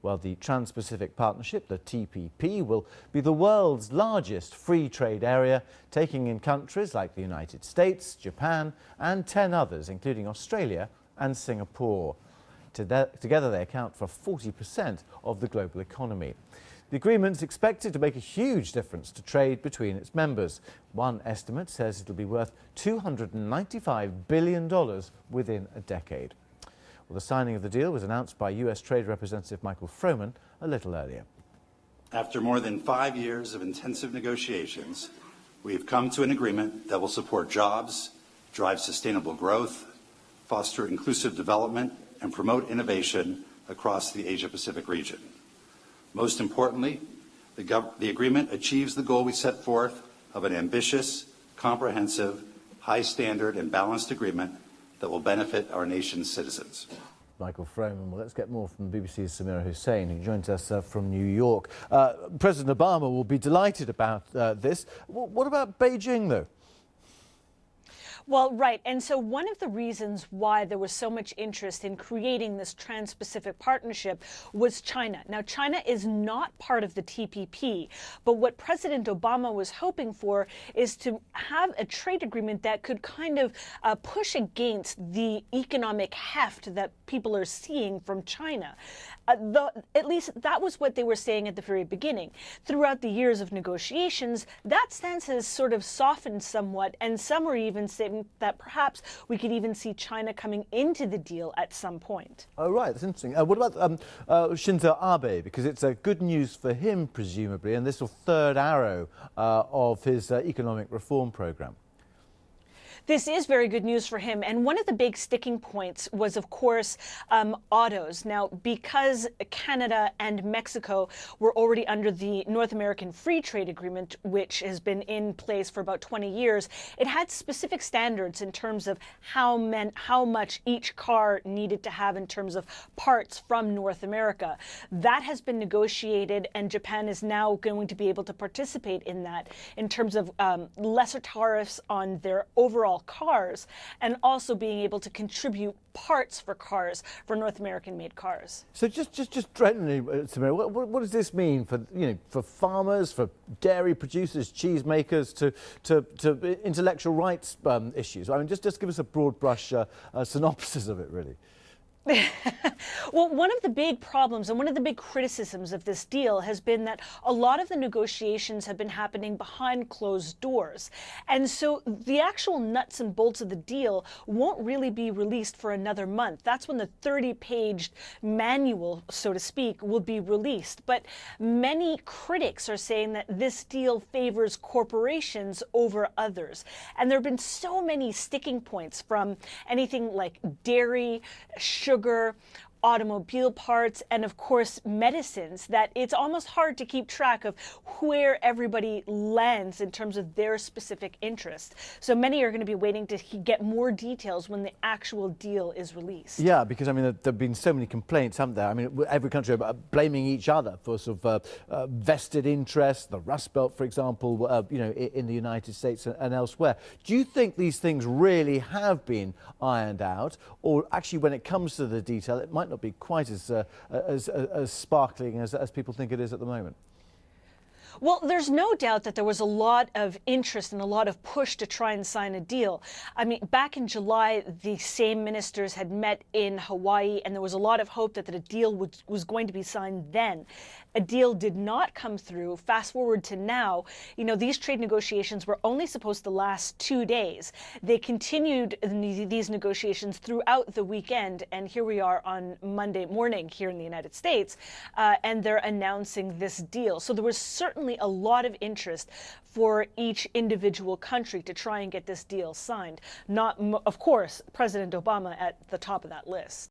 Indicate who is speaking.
Speaker 1: Well, the Trans-Pacific Partnership, the TPP, will be the world's largest free trade area, taking in countries like the United States, Japan and 10 others, including Australia and Singapore. Together they account for 40% of the global economy. The agreement is expected to make a huge difference to trade between its members. One estimate says it'll be worth $295 billion within a decade. Well, the signing of the deal was announced by US Trade Representative Michael Froman a little earlier.
Speaker 2: After more than 5 years of intensive negotiations, we have come to an agreement that will support jobs, drive sustainable growth, foster inclusive development, and promote innovation across the Asia-Pacific region. Most importantly, the agreement achieves the goal we set forth of an ambitious, comprehensive, high-standard and balanced agreement that will benefit our nation's citizens.
Speaker 1: Michael Froman. Well, let's get more from BBC's Samira Hussain, who joins us from New York. President Obama will be delighted about this. What about Beijing, though?
Speaker 3: Well, right. And so one of the reasons why there was so much interest in creating this Trans-Pacific Partnership was China. Now, China is not part of the TPP, but what President Obama was hoping for is to have a trade agreement that could kind of push against the economic heft that people are seeing from China. At least that was what they were saying at the very beginning. Throughout the years of negotiations, that stance has sort of softened somewhat, and some are even saying that perhaps we could even see China coming into the deal at some point.
Speaker 1: Oh, right, that's interesting. What about Shinzo Abe? Because it's good news for him, presumably, and this will third arrow of his economic reform programme.
Speaker 3: This is very good news for him. And one of the big sticking points was, of course, autos. Now, because Canada and Mexico were already under the North American Free Trade Agreement, which has been in place for about 20 years, it had specific standards in terms of how much each car needed to have in terms of parts from North America. That has been negotiated, and Japan is now going to be able to participate in that in terms of lesser tariffs on their overall cars, and also being able to contribute parts for cars, for North American made cars.
Speaker 1: So just generally, Samira, what does this mean for, for farmers, for dairy producers, cheese makers, to intellectual rights issues? I mean, just give us a broad brush synopsis of it, really.
Speaker 3: Well, one of the big problems and one of the big criticisms of this deal has been that a lot of the negotiations have been happening behind closed doors. And so the actual nuts and bolts of the deal won't really be released for another month. That's when the 30-page manual, so to speak, will be released. But many critics are saying that this deal favors corporations over others. And there have been so many sticking points, from anything like dairy, sugar, automobile parts, and of course medicines, that it's almost hard to keep track of where everybody lands in terms of their specific interest. So many are going to be waiting to get more details when the actual deal is released.
Speaker 1: Yeah, because I mean there have been so many complaints, haven't there? I mean, every country blaming each other for sort of vested interests. The Rust Belt, for example, in the United States and elsewhere. Do you think these things really have been ironed out, or actually, when it comes to the detail, it might not be quite as sparkling as people think it is at the moment?
Speaker 3: Well, there's no doubt that there was a lot of interest and a lot of push to try and sign a deal. I mean, back in July, the same ministers had met in Hawaii, and there was a lot of hope that a deal was going to be signed then. A deal did not come through. Fast forward to now, these trade negotiations were only supposed to last 2 days. They continued these negotiations throughout the weekend, and here we are on Monday morning here in the United States, and they're announcing this deal. So there was certainly a lot of interest for each individual country to try and get this deal signed. Not, of course, President Obama at the top of that list.